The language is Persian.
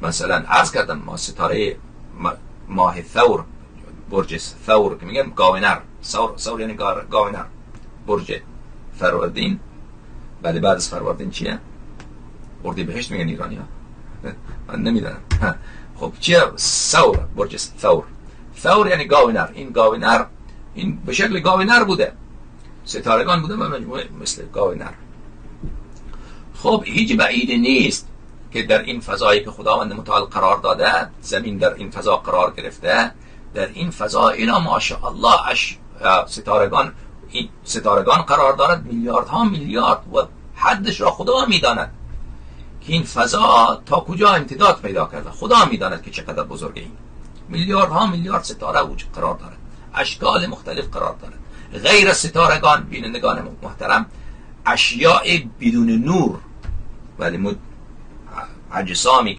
مثلا عرض کردم ما ستاره ماه ثور، برج ثور که میگن گاونر، ثور یعنی گاونر، برج فروردین. بعد از فروردین چیه؟ اردیبهشت میگن ایرانی ها، من نمیدونم. خب چیه ثور؟ برج ثور. ثور یعنی گاونر. این گاونر این به شکل گاونر بوده، ستارگان بوده و مجموعه مثل گاونر. خب هیچ بعید نیست که در این فضایی که خداوند متعال قرار داده، زمین در این فضا قرار گرفته، در این فضا اینا ماشاءالله ستارگان قرار دارد، میلیاردها میلیارد، و حدش را خدا میداند که این فضا تا کجا امتداد پیدا کرده. خدا میداند که چقدر بزرگه. این میلیاردها میلیارد ستاره وجود قرار دارد، اشکال مختلف قرار دارد. غیر ستارگان بینندگان محترم، اشیاء بدون نور ولی اجسامی